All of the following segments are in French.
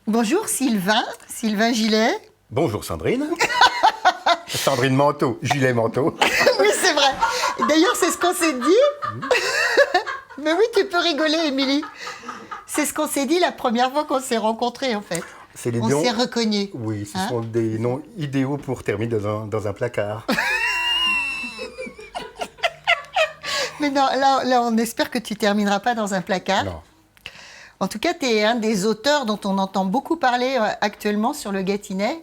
Bonjour Sylvain Gillet. Bonjour Sandrine. Sandrine Manteau, Gillet Manteau. Oui, c'est vrai. D'ailleurs, c'est ce qu'on s'est dit. Mais oui, tu peux rigoler, Émilie. C'est ce qu'on s'est dit la première fois qu'on s'est rencontrés, en fait. On s'est reconnus. Oui, ce sont des noms idéaux pour terminer dans un placard. Mais non, là, on espère que tu ne termineras pas dans un placard. Non. En tout cas, tu es un des auteurs dont on entend beaucoup parler actuellement sur le Gâtinais.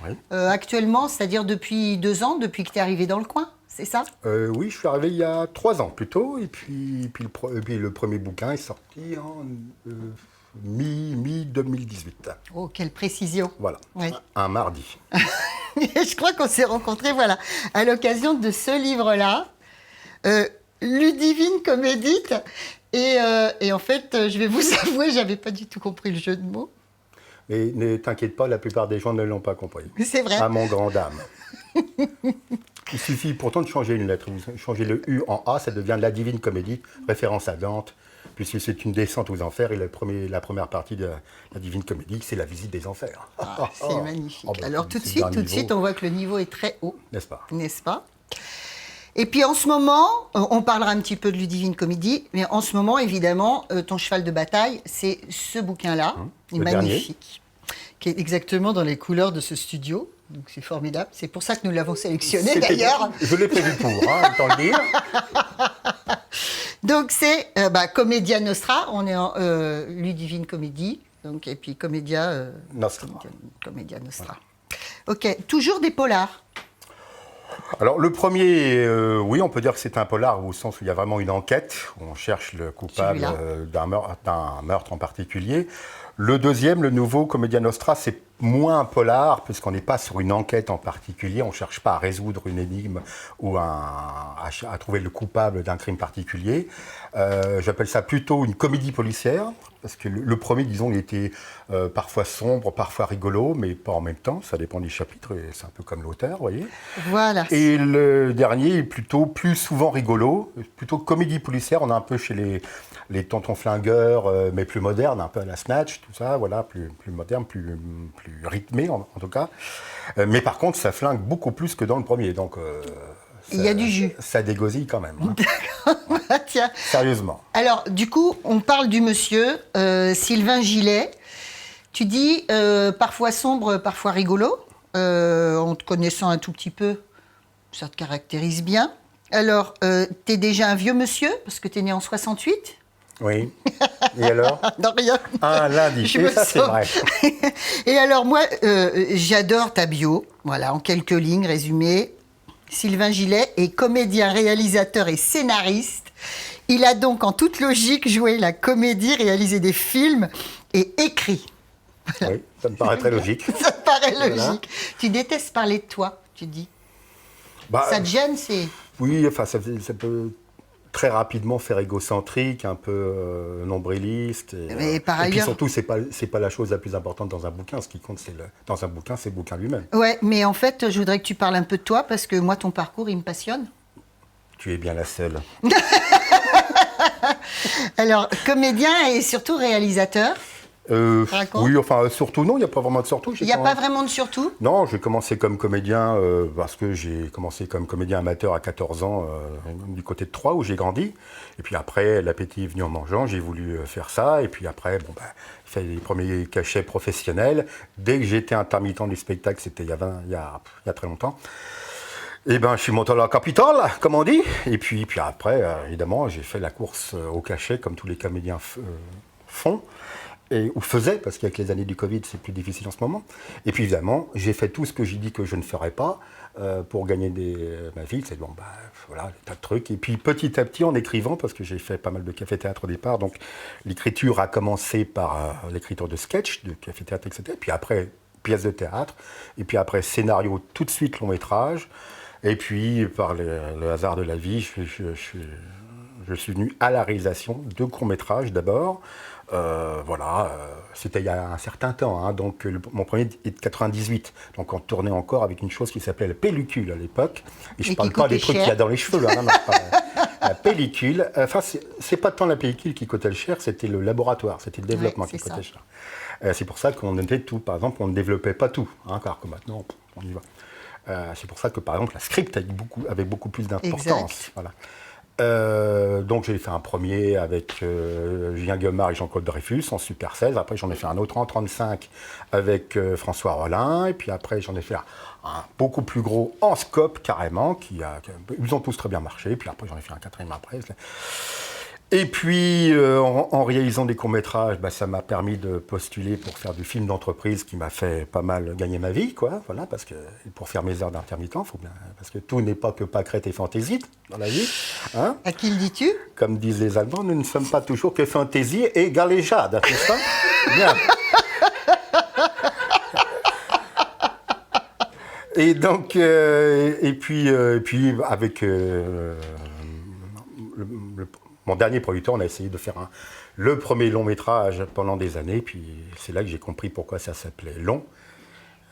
Oui. Actuellement, c'est-à-dire depuis 2 ans, depuis que tu es arrivé dans le coin, c'est ça? Oui, je suis arrivé il y a 3 ans plutôt, et puis le premier bouquin est sorti en mi-2018. Oh, quelle précision. Voilà, Oui. un mardi. Je crois qu'on s'est rencontrés, voilà, à l'occasion de ce livre-là, Ludivine Comédite. Et en fait, je vais vous avouer, j'avais pas du tout compris le jeu de mots. Mais ne t'inquiète pas, la plupart des gens ne l'ont pas compris. C'est vrai. À mon grand dame. Il suffit pourtant de changer une lettre. Vous changez le U en A, ça devient la Divine Comédie, référence à Dante, puisque c'est une descente aux enfers. Et la première partie de la Divine Comédie, c'est la visite des enfers. C'est magnifique. Oh, bah, alors tout de suite, on voit que le niveau est très haut. N'est-ce pas? N'est-ce pas? Et puis en ce moment, on parlera un petit peu de Ludivine Comédie, mais en ce moment, évidemment, ton cheval de bataille, c'est ce bouquin-là, magnifique, qui est exactement dans les couleurs de ce studio. Donc c'est formidable. C'est pour ça que nous l'avons sélectionné d'ailleurs. Je l'ai prévu pour, autant le dire. Donc c'est Commedia Nostra, on est en Ludivine Comédie, donc, et puis Commedia Nostra. Commedia Nostra. Voilà. Ok, toujours des polars. Alors le premier, oui, on peut dire que c'est un polar au sens où il y a vraiment une enquête, où on cherche le coupable d'un meurtre en particulier. Le deuxième, le nouveau Commedia Nostra, c'est moins un polar, puisqu'on n'est pas sur une enquête en particulier, on ne cherche pas à résoudre une énigme ou à trouver le coupable d'un crime particulier. J'appelle ça plutôt une comédie policière, parce que le premier, disons, il était parfois sombre, parfois rigolo, mais pas en même temps, ça dépend des chapitres, et c'est un peu comme l'auteur, vous voyez. Voilà. Et le dernier est plutôt plus souvent rigolo, plutôt comédie policière, on est un peu chez les tontons flingueurs, mais plus modernes, un peu à la Snatch, tout ça, voilà, plus moderne, plus rythmé en tout cas. Mais par contre, ça flingue beaucoup plus que dans le premier, donc il y a du jus. Ça dégosille quand même. Hein. D'accord. Tiens. Sérieusement. Alors, du coup, on parle du monsieur, Sylvain Gillet. Tu dis parfois sombre, parfois rigolo. En te connaissant un tout petit peu, ça te caractérise bien. Alors, t'es déjà un vieux monsieur, parce que t'es né en 68. Oui. Et alors? Non, rien. Un lundi. Et ça, c'est vrai. Et alors, moi, j'adore ta bio. Voilà, en quelques lignes, résumé. Sylvain Gillet est comédien, réalisateur et scénariste. Il a donc, en toute logique, joué la comédie, réalisé des films et écrit. Voilà. Oui, ça me paraît très logique. Ça me paraît logique. Tu détestes parler de toi, tu dis. Ça te gêne, c'est... Oui, enfin, ça peut très rapidement faire égocentrique, un peu nombriliste. Mais par ailleurs... Et puis surtout, c'est pas la chose la plus importante dans un bouquin. Ce qui compte, dans un bouquin, c'est le bouquin lui-même. Ouais, mais en fait, je voudrais que tu parles un peu de toi, parce que moi, ton parcours, il me passionne. Tu es bien la seule. Alors, comédien et surtout réalisateur. Oui, enfin, surtout, non, il n'y a pas vraiment de surtout. Il n'y a pas vraiment de surtout? Non, j'ai commencé comme comédien parce que j'ai commencé comme comédien amateur à 14 ans du côté de Troyes où j'ai grandi. Et puis après, l'appétit est venu en mangeant, j'ai voulu faire ça. Et puis après, j'ai fait les premiers cachets professionnels. Dès que j'étais intermittent du spectacle, c'était il y a très longtemps. Et je suis monté à la capitale, comme on dit. Et puis après, évidemment, j'ai fait la course au cachet comme tous les comédiens font. Ou faisait, parce qu'avec les années du Covid, c'est plus difficile en ce moment. Et puis évidemment, j'ai fait tout ce que j'ai dit que je ne ferais pas pour gagner ma vie. C'est voilà, des tas de trucs. Et puis petit à petit, en écrivant, parce que j'ai fait pas mal de café-théâtre au départ, donc l'écriture a commencé par l'écriture de sketch, de café-théâtre, etc. Et puis après, pièce de théâtre. Et puis après, scénario, tout de suite long-métrage. Et puis, par le hasard de la vie, je suis venu à la réalisation de courts-métrages d'abord. C'était il y a un certain temps, hein, donc mon premier est de 98, donc on tournait encore avec une chose qui s'appelait la pellicule à l'époque, et je ne parle pas des trucs qu'il y a dans les cheveux, hein, La pellicule, enfin, c'est pas tant la pellicule qui coûtait le cher, c'était le laboratoire, c'était le développement qui coûtait cher. C'est pour ça qu'on était tout, par exemple, on ne développait pas tout, hein, car que maintenant, on y va. C'est pour ça que, par exemple, la script avait beaucoup plus d'importance. Voilà. Donc j'ai fait un premier avec Julien Guillaumard et Jean-Claude Dreyfus en Super 16. Après j'en ai fait un autre en 35 avec François Rollin. Et puis après j'en ai fait un beaucoup plus gros en scope carrément. Ils ont tous très bien marché. Puis après j'en ai fait un quatrième après. Et puis, en réalisant des courts-métrages, ça m'a permis de postuler pour faire du film d'entreprise qui m'a fait pas mal gagner ma vie, quoi. Voilà, parce que pour faire mes heures d'intermittent, parce que tout n'est pas que pâquerette et fantaisie dans la vie. Hein. À qui le dis-tu? Comme disent les Allemands, nous ne sommes pas toujours que fantaisie et galéjade, n'est-ce pas? Bien. Et donc, et puis avec mon dernier producteur, on a essayé de faire le premier long métrage pendant des années. Puis c'est là que j'ai compris pourquoi ça s'appelait long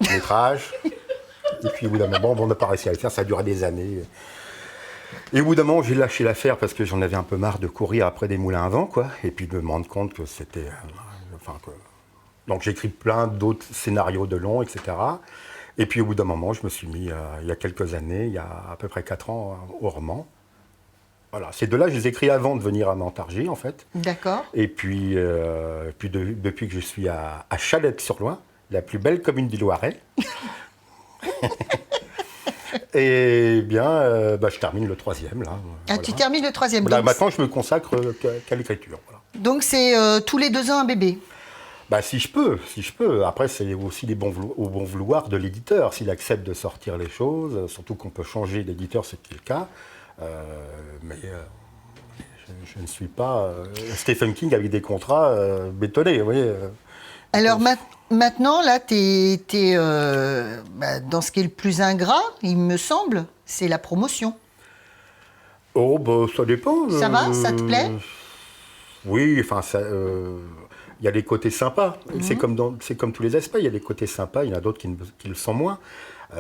métrage. Et puis au bout d'un moment, on n'a pas réussi à le faire, ça a duré des années. Et au bout d'un moment, j'ai lâché l'affaire parce que j'en avais un peu marre de courir après des moulins à vent, quoi. Et puis de me rendre compte que c'était... Donc j'ai écrit plein d'autres scénarios de long, etc. Et puis au bout d'un moment, je me suis mis, il y a quelques années, il y a à peu près 4 ans, au roman. Voilà, ces deux-là, je les ai écrits avant de venir à Montargis, en fait. D'accord. Et puis, depuis que je suis à Chalette-sur-Loing, la plus belle commune du Loiret. Et bien, je termine le 3e, là. Voilà. Tu termines le 3e. Là, maintenant, je me consacre qu'à l'écriture. Voilà. Donc, c'est tous les 2 ans un bébé? Si je peux. Après, c'est aussi au bon vouloir de l'éditeur. S'il accepte de sortir les choses, surtout qu'on peut changer d'éditeur, ce qui est le cas. Je ne suis pas Stephen King avec des contrats bétonnés, vous voyez. Alors maintenant, là, tu es dans ce qui est le plus ingrat, il me semble, c'est la promotion. Oh, ça dépend. Ça va? Ça te plaît? Oui, enfin, il y a des côtés sympas. C'est comme tous les aspects, il y a des côtés sympas, il y en a d'autres qui le sont moins.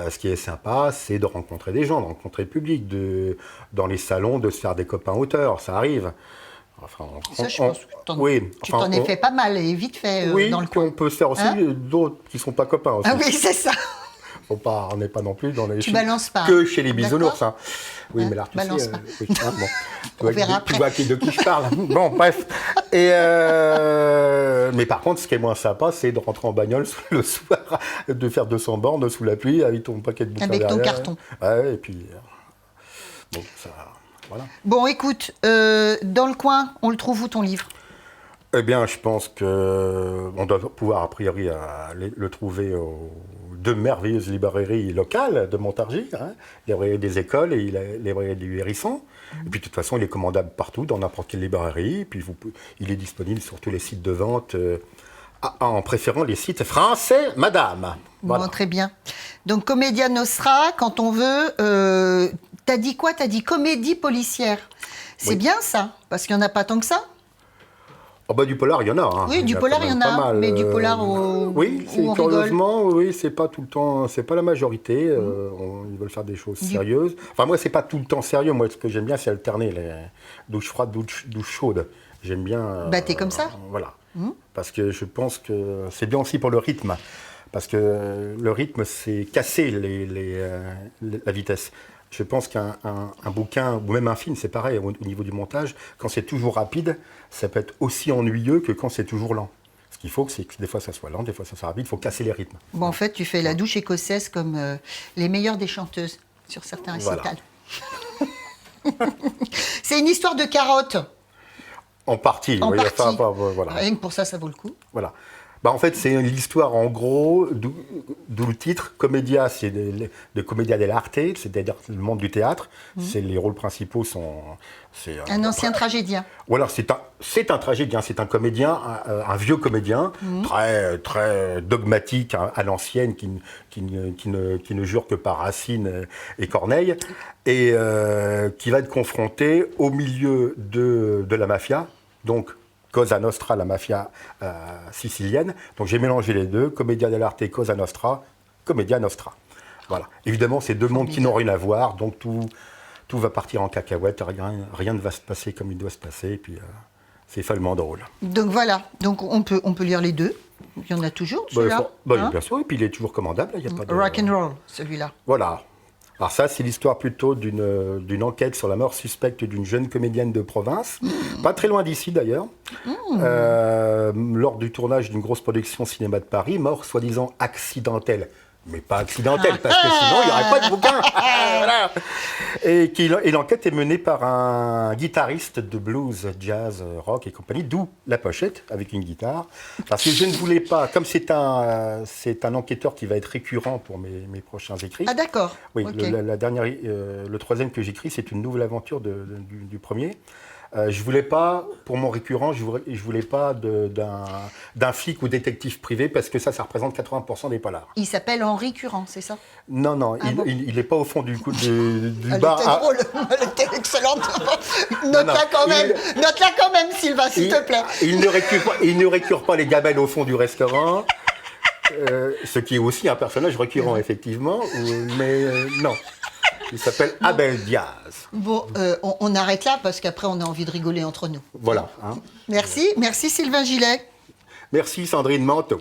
Ce qui est sympa, c'est de rencontrer des gens, de rencontrer le public, dans les salons, de se faire des copains auteurs, ça arrive. Enfin, ça, je pense que tu t'en es fait pas mal et vite fait dans le coin. On peut se faire aussi d'autres qui ne sont pas copains aussi. Ah oui, c'est ça. On n'est pas non plus dans les... Tu balances pas. Que chez les bisounours. Hein. Oui, mais là, tu balance sais... pas. Tu vois de qui je parle. Bon, bref. Et mais par contre, ce qui est moins sympa, c'est de rentrer en bagnole le soir, de faire 200 bornes sous la pluie avec ton paquet de bouquins avec derrière. Ton carton. Ouais, et puis... bon, ça... Voilà. Bon, écoute, dans le coin, on le trouve où ton livre? Eh bien, je pense qu'on doit pouvoir, a priori, le trouver aux 2 merveilleuses librairies locales de Montargis, hein, les librairies des écoles et les librairies du Hérisson. Et puis, de toute façon, il est commandable partout, dans n'importe quelle librairie. Et puis, il est disponible sur tous les sites de vente, en préférant les sites français, madame. Voilà. Bon, très bien. Donc, Commedia Nostra, quand on veut... t'as dit quoi? T'as dit comédie policière. C'est bien ça, parce qu'il n'y en a pas tant que ça. Oh du polar, il y en a. Hein. Oui, du polar, il y en a, mais du polar oui, curieusement, oui, c'est pas tout le temps, c'est pas la majorité. Ils veulent faire des choses sérieuses. Enfin, moi, c'est pas tout le temps sérieux. Moi, ce que j'aime bien, c'est alterner les douches froides, douches chaudes. J'aime bien... t'es comme ça. Voilà. Parce que je pense que c'est bien aussi pour le rythme. Parce que le rythme, c'est casser la vitesse. Je pense qu'un bouquin, ou même un film, c'est pareil, au niveau du montage, quand c'est toujours rapide, ça peut être aussi ennuyeux que quand c'est toujours lent. Ce qu'il faut, c'est que des fois ça soit lent, des fois ça soit rapide, il faut casser les rythmes. Bon, en fait, tu fais la douche écossaise comme les meilleures des chanteuses sur certains récitals. Voilà. C'est une histoire de carottes. En partie. Voilà. Rien que pour ça, ça vaut le coup. Voilà. En fait, c'est l'histoire, en gros, d'où le titre. Commedia, c'est de Commedia dell'arte, c'est-à-dire le monde du théâtre. Les rôles principaux sont... un ancien tragédien. Ou alors, c'est un tragédien, c'est un comédien, un vieux comédien, très, très dogmatique, à l'ancienne, qui ne jure que par Racine et Corneille, et qui va être confronté au milieu de la mafia, donc... Cosa Nostra, la mafia sicilienne. Donc j'ai mélangé les deux, Commedia dell'arte, Cosa Nostra, Commedia Nostra. Voilà. Évidemment, c'est 2 mondes qui n'ont rien à voir, donc tout tout va partir en cacahuète, rien ne va se passer comme il doit se passer, et puis c'est follement drôle. Donc voilà, donc on peut lire les deux. Il y en a toujours, celui-là. Bien sûr, et puis il est toujours commandable, il n'y a pas de... Rock and roll, celui-là. Voilà. Alors ça, c'est l'histoire plutôt d'une enquête sur la mort suspecte d'une jeune comédienne de province, pas très loin d'ici d'ailleurs, lors du tournage d'une grosse production cinéma de Paris, mort soi-disant accidentelle. Mais pas accidentelle, parce que sinon, il n'y aurait pas de bouquin. Voilà. Et l'enquête est menée par un guitariste de blues, jazz, rock et compagnie, d'où la pochette avec une guitare. Parce que je ne voulais pas, comme c'est un enquêteur qui va être récurrent pour mes prochains écrits. Ah d'accord. Oui, Okay. le troisième que j'écris, c'est une nouvelle aventure du premier. Je voulais pas, pour mon récurrent, je voulais pas d'un flic ou détective privé parce que ça représente 80% des polars. Il s'appelle Henri Curant, c'est ça? Non, il n'est pas au fond du bar. Elle était drôle, elle était excellente. Note-la quand même, Sylvain, s'il te plaît. Il ne récure pas les gamelles au fond du restaurant, ce qui est aussi un personnage récurrent, effectivement, mais non. Il s'appelle Abel Diaz. Bon, on arrête là parce qu'après on a envie de rigoler entre nous. Voilà. Hein. Merci Sylvain Gillet. Merci Sandrine Manteau.